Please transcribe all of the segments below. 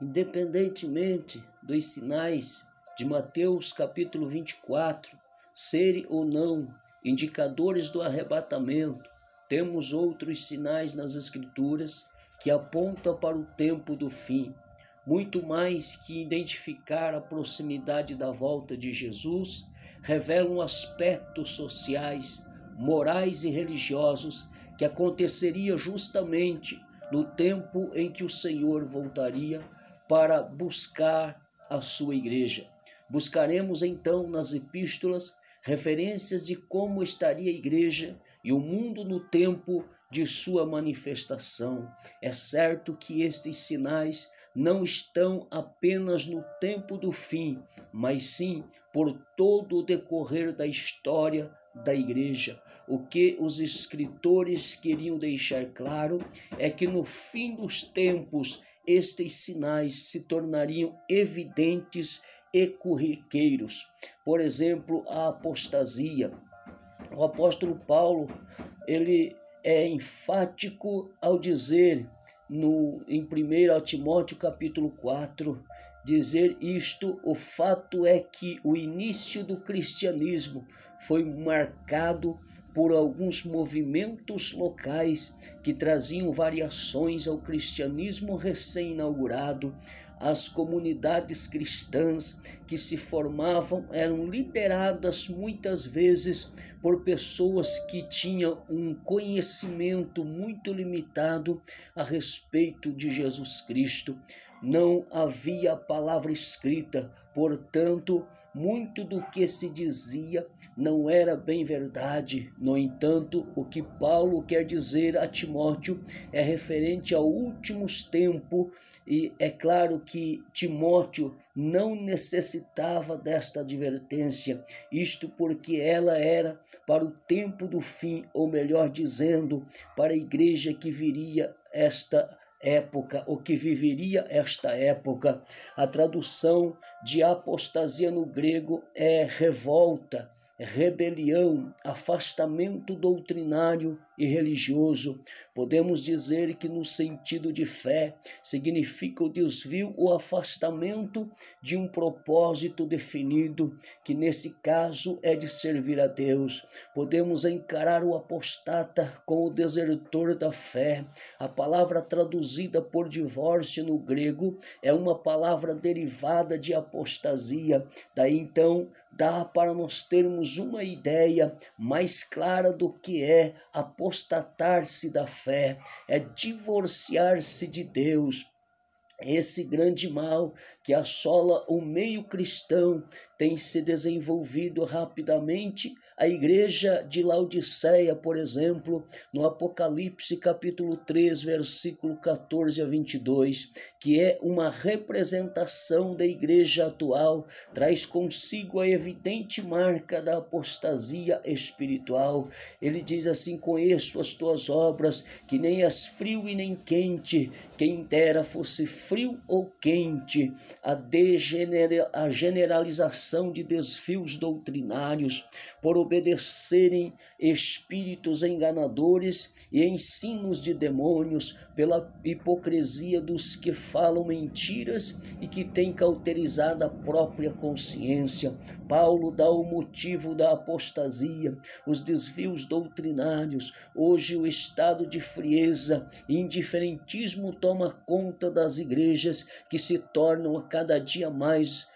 Independentemente dos sinais de Mateus capítulo 24, serem ou não indicadores do arrebatamento, temos outros sinais nas Escrituras que apontam para o tempo do fim. Muito mais que identificar a proximidade da volta de Jesus, revelam aspectos sociais, morais e religiosos que aconteceria justamente no tempo em que o Senhor voltaria para buscar a sua igreja. Buscaremos então nas epístolas referências de como estaria a igreja e o mundo no tempo de sua manifestação. É certo que estes sinais não estão apenas no tempo do fim, mas sim por todo o decorrer da história da igreja. O que os escritores queriam deixar claro é que no fim dos tempos estes sinais se tornariam evidentes e corriqueiros. Por exemplo, a apostasia. O apóstolo Paulo, ele é enfático ao dizer em 1 Timóteo capítulo 4, dizer isto: o fato é que o início do cristianismo foi marcado por alguns movimentos locais que traziam variações ao cristianismo recém-inaugurado. As comunidades cristãs que se formavam eram lideradas muitas vezes por pessoas que tinham um conhecimento muito limitado a respeito de Jesus Cristo. Não havia palavra escrita, portanto, muito do que se dizia não era bem verdade. No entanto, o que Paulo quer dizer a Timóteo é referente a últimos tempos, e é claro que Timóteo não necessitava desta advertência, isto porque ela era para o tempo do fim, ou melhor dizendo, para a igreja que viria esta época, ou que viveria esta época. A tradução de apostasia no grego é revolta, rebelião, afastamento doutrinário e religioso. Podemos dizer que no sentido de fé significa o desvio ou afastamento de um propósito definido, que nesse caso é de servir a Deus. Podemos encarar o apostata como o desertor da fé. A palavra traduzida por divórcio no grego é uma palavra derivada de apostasia. Daí então dá para nós termos uma ideia mais clara do que é apostatar-se da fé, é divorciar-se de Deus. Esse grande mal que assola o meio cristão tem se desenvolvido rapidamente. A igreja de Laodiceia, por exemplo, no Apocalipse capítulo 3, versículo 14 a 22, que é uma representação da igreja atual, traz consigo a evidente marca da apostasia espiritual. Ele diz assim: conheço as tuas obras, que nem és frio e nem quente, quem dera fosse frio ou quente. A generalização de desvios doutrinários por obedecerem espíritos enganadores e ensinos de demônios, pela hipocrisia dos que falam mentiras e que têm cauterizado a própria consciência. Paulo dá o motivo da apostasia, os desvios doutrinários. Hoje o estado de frieza e indiferentismo toma conta das igrejas, que se tornam a cada dia mais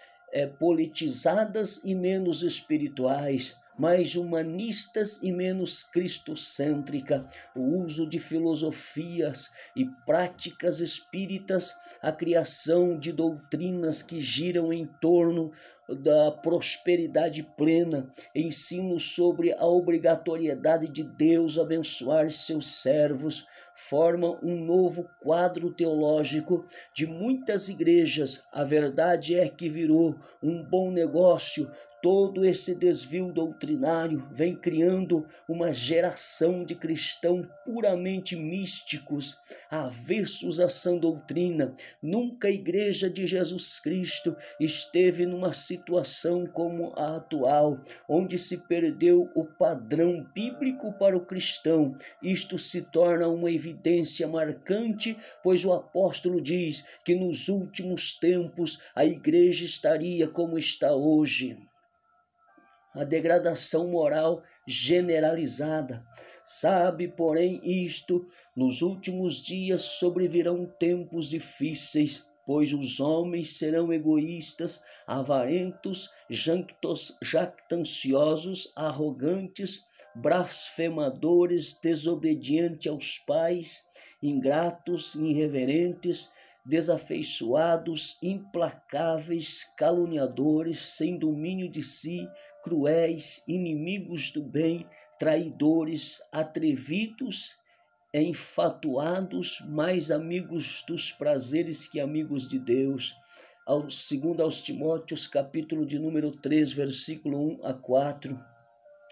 politizadas e menos espirituais, mais humanistas e menos cristocêntrica. O uso de filosofias e práticas espíritas, a criação de doutrinas que giram em torno da prosperidade plena, ensinos sobre a obrigatoriedade de Deus abençoar seus servos, formam um novo quadro teológico de muitas igrejas. A verdade é que virou um bom negócio Todo esse desvio doutrinário vem criando uma geração de cristãos puramente místicos, avessos à sã doutrina. Nunca a Igreja de Jesus Cristo esteve numa situação como a atual, onde se perdeu o padrão bíblico para o cristão. Isto se torna uma evidência marcante, pois o apóstolo diz que nos últimos tempos a Igreja estaria como está hoje. A degradação moral generalizada. Sabe, porém, isto, nos últimos dias sobrevirão tempos difíceis, pois os homens serão egoístas, avarentos, jactanciosos, arrogantes, blasfemadores, desobedientes aos pais, ingratos, irreverentes, desafeiçoados, implacáveis, caluniadores, sem domínio de si, cruéis, inimigos do bem, traidores, atrevidos, enfatuados, mais amigos dos prazeres que amigos de Deus. Segundo aos Timóteos, capítulo de número 3, versículo 1 a 4.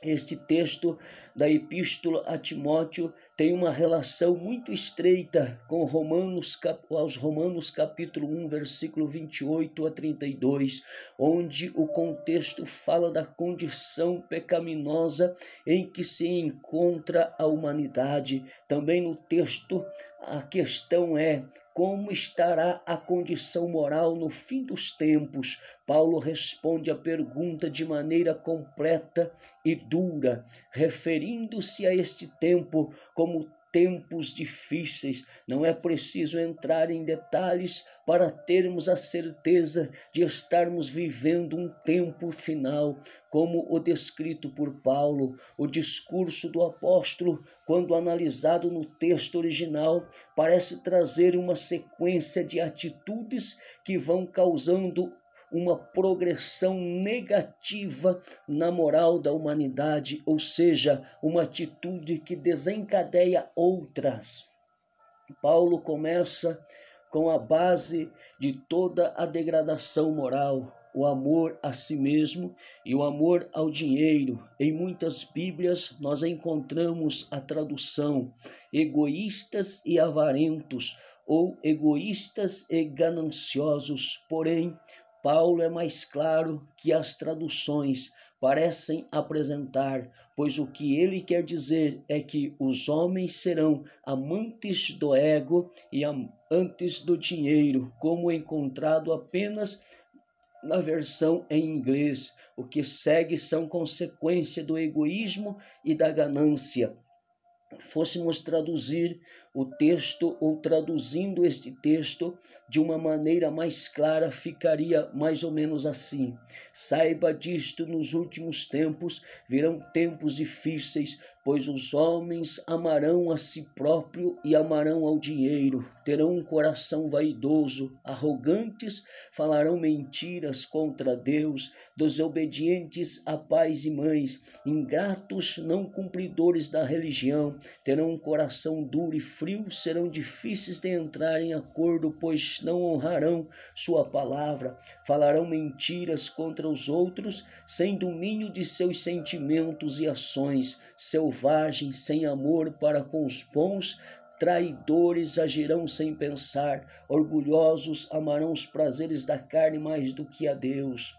Este texto da Epístola a Timóteo tem uma relação muito estreita com aos Romanos capítulo 1, versículo 28 a 32, onde o contexto fala da condição pecaminosa em que se encontra a humanidade. Também no texto a questão é: como estará a condição moral no fim dos tempos? Paulo responde a pergunta de maneira completa e dura, referindo-se a este tempo como tempos difíceis. Não é preciso entrar em detalhes para termos a certeza de estarmos vivendo um tempo final, como o descrito por Paulo. O discurso do apóstolo, quando analisado no texto original, parece trazer uma sequência de atitudes que vão causando uma progressão negativa na moral da humanidade, ou seja, uma atitude que desencadeia outras. Paulo começa com a base de toda a degradação moral, o amor a si mesmo e o amor ao dinheiro. Em muitas Bíblias nós encontramos a tradução egoístas e avarentos, ou egoístas e gananciosos, porém Paulo é mais claro que as traduções parecem apresentar, pois o que ele quer dizer é que os homens serão amantes do ego e amantes do dinheiro, como encontrado apenas na versão em inglês. O que segue são consequência do egoísmo e da ganância. Fôssemos traduzir o texto, ou traduzindo este texto de uma maneira mais clara, ficaria mais ou menos assim: saiba disto, nos últimos tempos virão tempos difíceis, pois os homens amarão a si próprio e amarão ao dinheiro, terão um coração vaidoso, arrogantes, falarão mentiras contra Deus, desobedientes a pais e mães, ingratos, não cumpridores da religião, terão um coração duro e frio, serão difíceis de entrar em acordo, pois não honrarão sua palavra, falarão mentiras contra os outros, sem domínio de seus sentimentos e ações, selvagens, sem amor para com os bons, traidores, agirão sem pensar, orgulhosos, amarão os prazeres da carne mais do que a Deus.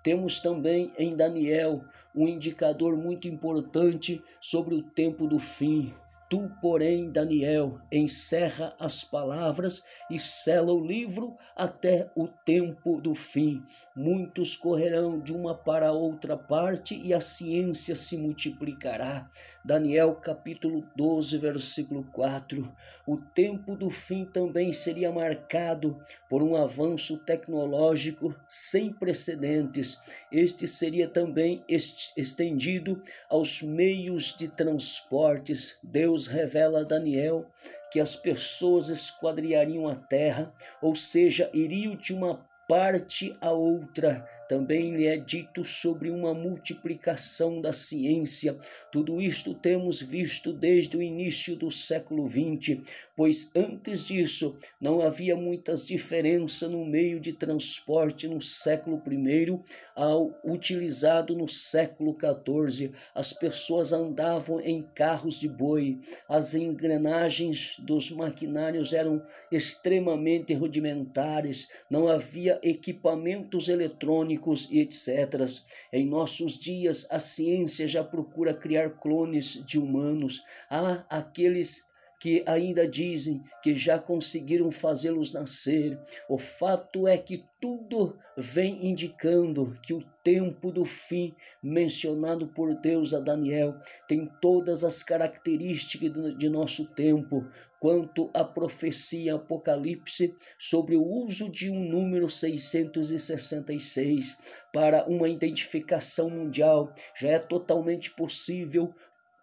Temos também em Daniel um indicador muito importante sobre o tempo do fim. Tu, porém, Daniel, encerra as palavras e sela o livro até o tempo do fim. Muitos correrão de uma para outra parte e a ciência se multiplicará. Daniel capítulo 12, versículo 4. O tempo do fim também seria marcado por um avanço tecnológico sem precedentes. Este seria também estendido aos meios de transportes. Deus revela a Daniel que as pessoas esquadriariam a terra, ou seja, iriam de uma parte a outra. Também lhe é dito sobre uma multiplicação da ciência. Tudo isto temos visto desde o início do século XX, pois antes disso não havia muitas diferenças no meio de transporte no século I ao utilizado no século XIV. As pessoas andavam em carros de boi, as engrenagens dos maquinários eram extremamente rudimentares, não havia equipamentos eletrônicos e etc. Em nossos dias, a ciência já procura criar clones de humanos. Há aqueles que ainda dizem que já conseguiram fazê-los nascer. O fato é que tudo vem indicando que o tempo do fim mencionado por Deus a Daniel tem todas as características de nosso tempo. Quanto à profecia Apocalipse sobre o uso de um número 666 para uma identificação mundial, já é totalmente possível.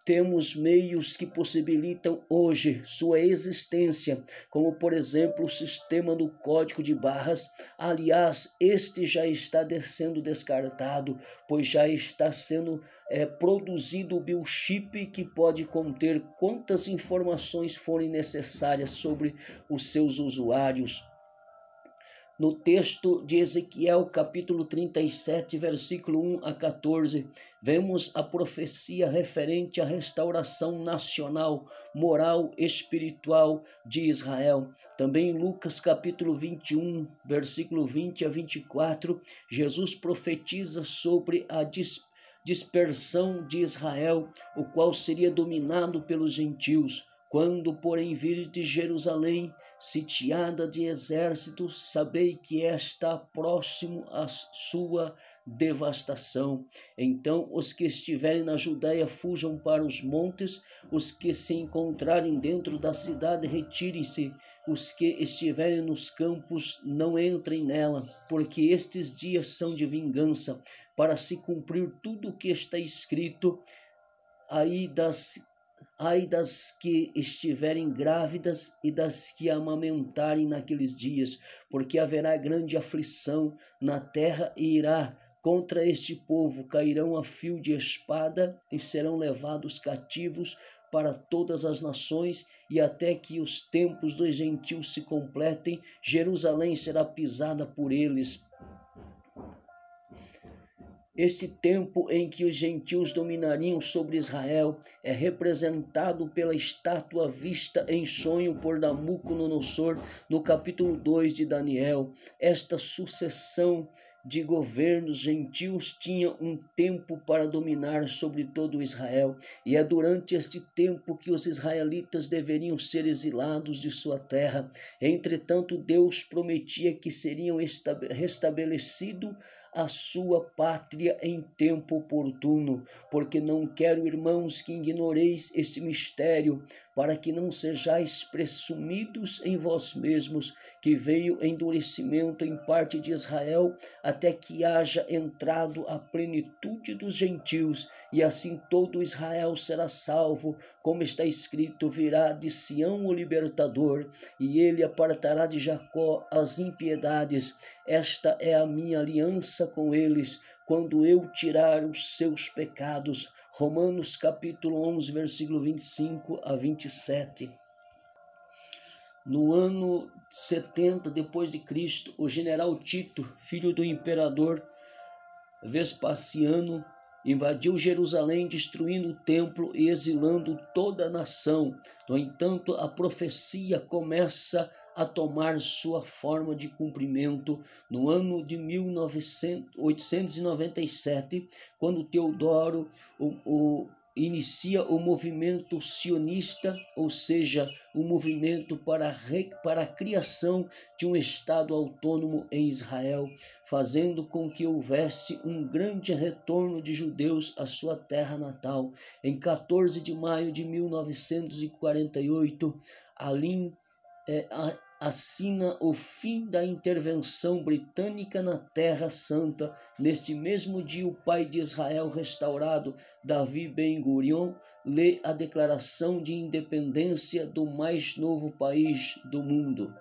Temos meios que possibilitam hoje sua existência, como por exemplo o sistema do código de barras. Aliás, este já está sendo descartado, pois já está sendo produzido o biochip, que pode conter quantas informações forem necessárias sobre os seus usuários. No texto de Ezequiel, capítulo 37, versículo 1 a 14, vemos a profecia referente à restauração nacional, moral, espiritual de Israel. Também em Lucas, capítulo 21, versículo 20 a 24, Jesus profetiza sobre a dispersão de Israel, o qual seria dominado pelos gentios. Quando, porém, virdes Jerusalém sitiada de exércitos, sabei que está próximo à sua devastação. Então os que estiverem na Judéia fujam para os montes, os que se encontrarem dentro da cidade retirem-se, os que estiverem nos campos não entrem nela, porque estes dias são de vingança, para se cumprir tudo o que está escrito. Ai das que estiverem grávidas e das que amamentarem naqueles dias, porque haverá grande aflição na terra e irá contra este povo, cairão a fio de espada e serão levados cativos para todas as nações, e até que os tempos dos gentios se completem, Jerusalém será pisada por eles. Este tempo em que os gentios dominariam sobre Israel é representado pela estátua vista em sonho por Nabucodonosor no capítulo 2 de Daniel. Esta sucessão de governos gentios tinha um tempo para dominar sobre todo Israel, e é durante este tempo que os israelitas deveriam ser exilados de sua terra. Entretanto, Deus prometia que seriam restabelecidos a sua pátria em tempo oportuno, porque não quero, irmãos, que ignoreis este mistério, para que não sejais presumidos em vós mesmos, que veio endurecimento em parte de Israel, até que haja entrado a plenitude dos gentios, e assim todo Israel será salvo, como está escrito: virá de Sião o libertador, e ele apartará de Jacó as impiedades. Esta é a minha aliança com eles, quando eu tirar os seus pecados. Romanos capítulo 11, versículo 25 a 27. No ano 70 depois de Cristo, o general Tito, filho do imperador Vespasiano, invadiu Jerusalém, destruindo o templo e exilando toda a nação. No entanto, a profecia começa a tomar sua forma de cumprimento no ano de 1897, quando Teodoro inicia o movimento sionista, ou seja, o movimento para a criação de um Estado autônomo em Israel, fazendo com que houvesse um grande retorno de judeus à sua terra natal. Em 14 de maio de 1948, assina o fim da intervenção britânica na Terra Santa. Neste mesmo dia, o pai de Israel restaurado, Davi Ben-Gurion, lê a declaração de independência do mais novo país do mundo.